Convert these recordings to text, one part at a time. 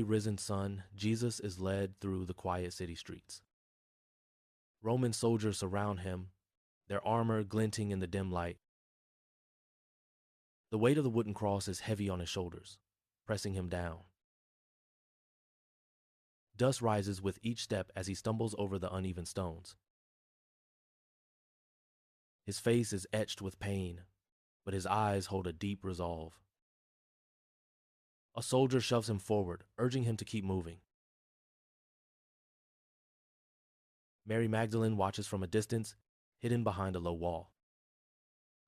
Risen Son, Jesus is led through the quiet city streets. Roman soldiers surround him, their armor glinting in the dim light. The weight of the wooden cross is heavy on his shoulders, pressing him down. Dust rises with each step as he stumbles over the uneven stones. His face is etched with pain, but his eyes hold a deep resolve. A soldier shoves him forward, urging him to keep moving. Mary Magdalene watches from a distance, hidden behind a low wall.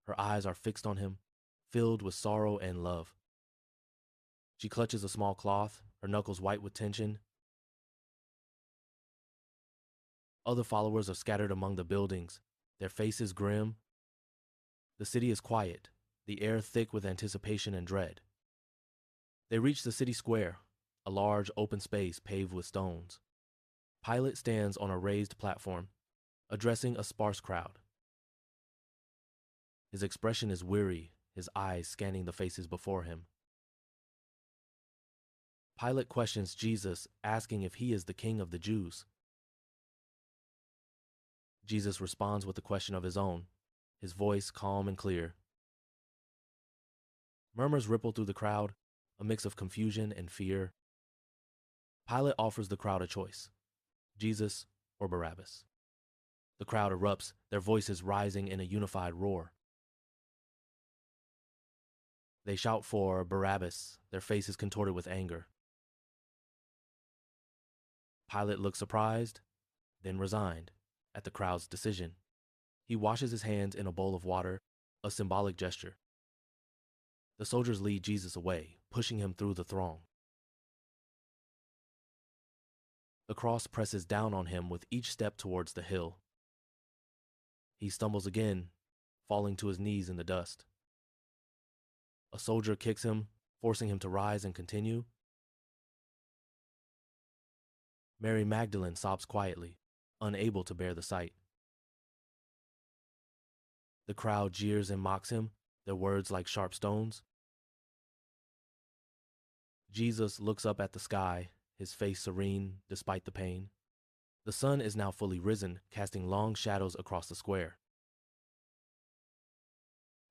Her eyes are fixed on him, filled with sorrow and love. She clutches a small cloth, her knuckles white with tension. Other followers are scattered among the buildings, their faces grim. The city is quiet, the air thick with anticipation and dread. They reach the city square, a large open space paved with stones. Pilate stands on a raised platform, addressing a sparse crowd. His expression is weary, his eyes scanning the faces before him. Pilate questions Jesus, asking if he is the king of the Jews. Jesus responds with a question of his own, his voice calm and clear. Murmurs ripple through the crowd, a mix of confusion and fear. Pilate offers the crowd a choice: Jesus or Barabbas. The crowd erupts, their voices rising in a unified roar. They shout for Barabbas, their faces contorted with anger. Pilate looks surprised, then resigned, at the crowd's decision. He washes his hands in a bowl of water, a symbolic gesture. The soldiers lead Jesus away, pushing him through the throng. The cross presses down on him with each step towards the hill. He stumbles again, falling to his knees in the dust. A soldier kicks him, forcing him to rise and continue. Mary Magdalene sobs quietly, unable to bear the sight. The crowd jeers and mocks him, their words like sharp stones. Jesus looks up at the sky, his face serene despite the pain. The sun is now fully risen, casting long shadows across the square.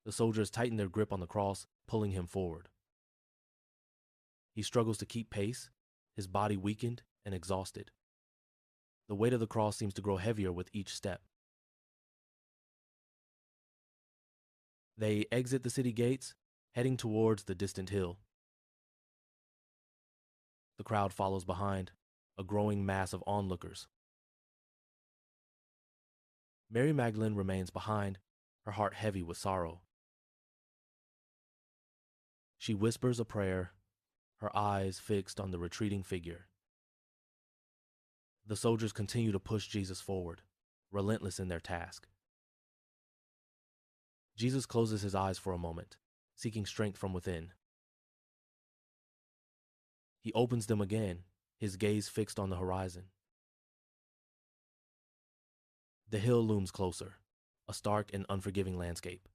The soldiers tighten their grip on the cross, pulling him forward. He struggles to keep pace, his body weakened and exhausted. The weight of the cross seems to grow heavier with each step. They exit the city gates, heading towards the distant hill. The crowd follows behind, a growing mass of onlookers. Mary Magdalene remains behind, her heart heavy with sorrow. She whispers a prayer, her eyes fixed on the retreating figure. The soldiers continue to push Jesus forward, relentless in their task. Jesus closes his eyes for a moment, seeking strength from within. He opens them again, his gaze fixed on the horizon. The hill looms closer, a stark and unforgiving landscape.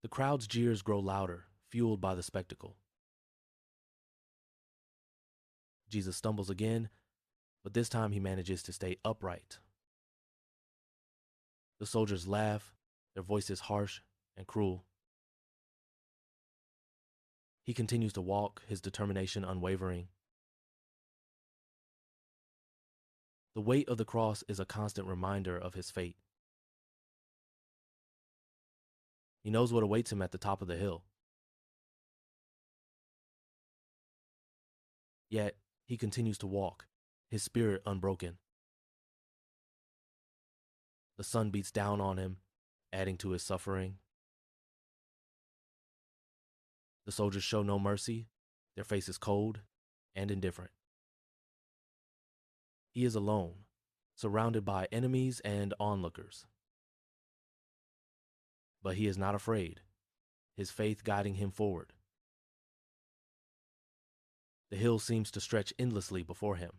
The crowd's jeers grow louder, fueled by the spectacle. Jesus stumbles again, but this time he manages to stay upright. The soldiers laugh, their voices harsh and cruel. He continues to walk, his determination unwavering. The weight of the cross is a constant reminder of his fate. He knows what awaits him at the top of the hill. Yet, he continues to walk, his spirit unbroken. The sun beats down on him, adding to his suffering. The soldiers show no mercy, their faces cold and indifferent. He is alone, surrounded by enemies and onlookers. But he is not afraid, his faith guiding him forward. The hill seems to stretch endlessly before him.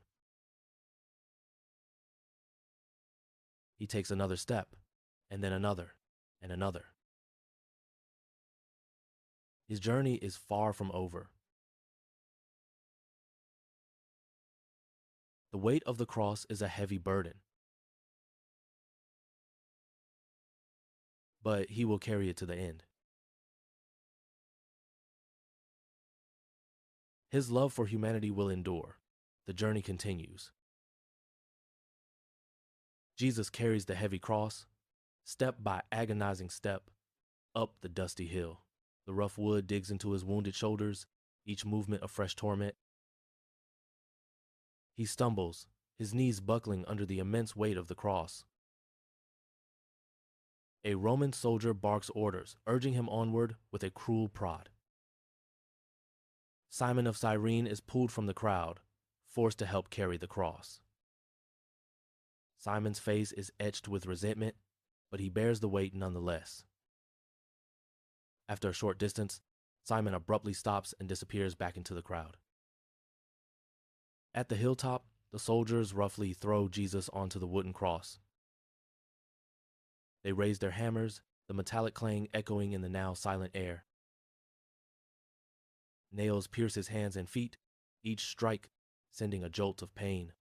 He takes another step, and then another, and another. His journey is far from over. The weight of the cross is a heavy burden, but he will carry it to the end. His love for humanity will endure. The journey continues. Jesus carries the heavy cross, step by agonizing step, up the dusty hill. The rough wood digs into his wounded shoulders, each movement a fresh torment. He stumbles, his knees buckling under the immense weight of the cross. A Roman soldier barks orders, urging him onward with a cruel prod. Simon of Cyrene is pulled from the crowd, forced to help carry the cross. Simon's face is etched with resentment, but he bears the weight nonetheless. After a short distance, Simon abruptly stops and disappears back into the crowd. At the hilltop, the soldiers roughly throw Jesus onto the wooden cross. They raise their hammers, the metallic clang echoing in the now silent air. Nails pierce his hands and feet, each strike sending a jolt of pain.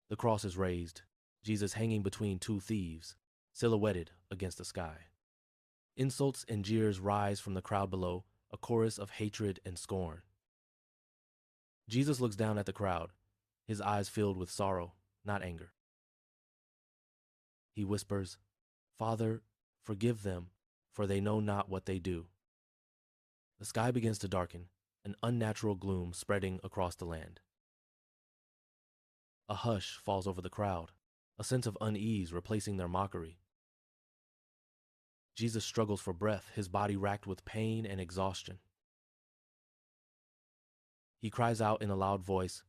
The cross is raised, Jesus hanging between two thieves, silhouetted against the sky. Insults and jeers rise from the crowd below, a chorus of hatred and scorn. Jesus looks down at the crowd, his eyes filled with sorrow, not anger. He whispers, "Father, forgive them, for they know not what they do." The sky begins to darken, an unnatural gloom spreading across the land. A hush falls over the crowd, a sense of unease replacing their mockery. Jesus struggles for breath, his body racked with pain and exhaustion. He cries out in a loud voice,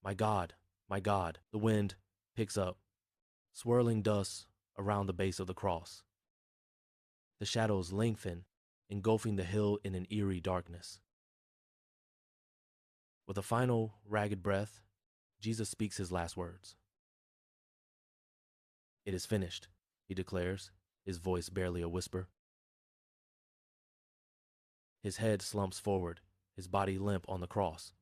my God, the wind picks up, swirling dust around the base of the cross. The shadows lengthen, engulfing the hill in an eerie darkness. With a final, ragged breath, Jesus speaks his last words. "It is finished," he declares, his voice barely a whisper. His head slumps forward, his body limp on the cross.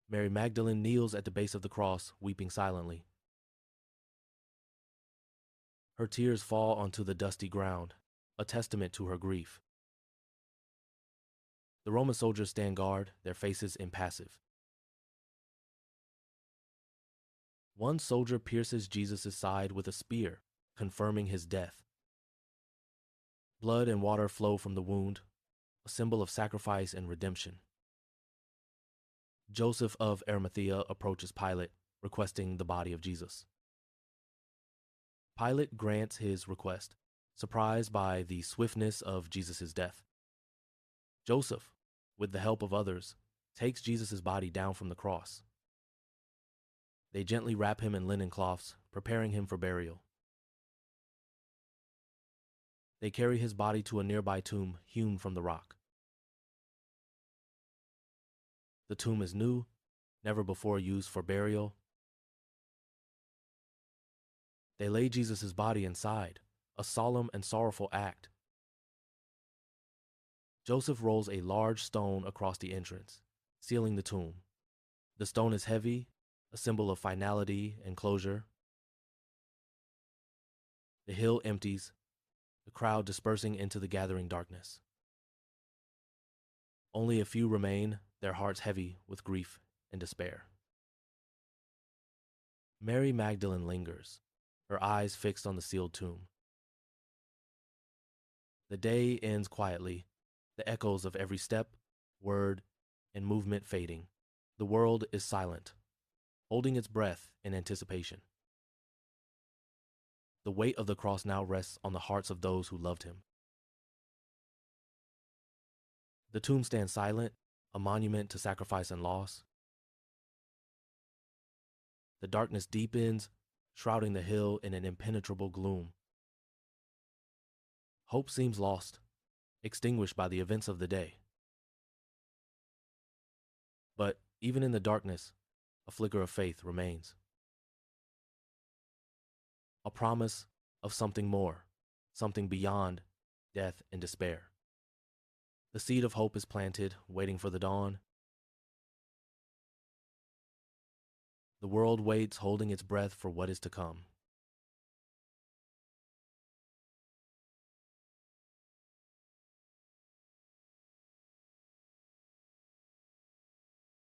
Mary Magdalene kneels at the base of the cross, weeping silently. Her tears fall onto the dusty ground, a testament to her grief. The Roman soldiers stand guard, their faces impassive. One soldier pierces Jesus' side with a spear, confirming his death. Blood and water flow from the wound, a symbol of sacrifice and redemption. Joseph of Arimathea approaches Pilate, requesting the body of Jesus. Pilate grants his request, surprised by the swiftness of Jesus' death. Joseph, with the help of others, takes Jesus' body down from the cross. They gently wrap him in linen cloths, preparing him for burial. They carry his body to a nearby tomb hewn from the rock. The tomb is new, never before used for burial. They lay Jesus' body inside, a solemn and sorrowful act. Joseph rolls a large stone across the entrance, sealing the tomb. The stone is heavy, a symbol of finality and closure. The hill empties, the crowd dispersing into the gathering darkness. Only a few remain, their hearts heavy with grief and despair. Mary Magdalene lingers, her eyes fixed on the sealed tomb. The day ends quietly, the echoes of every step, word, and movement fading. The world is silent, holding its breath in anticipation. The weight of the cross now rests on the hearts of those who loved him. The tomb stands silent, a monument to sacrifice and loss. The darkness deepens, shrouding the hill in an impenetrable gloom. Hope seems lost, extinguished by the events of the day. But even in the darkness, a flicker of faith remains. A promise of something more, something beyond death and despair. The seed of hope is planted, waiting for the dawn. The world waits, holding its breath for what is to come.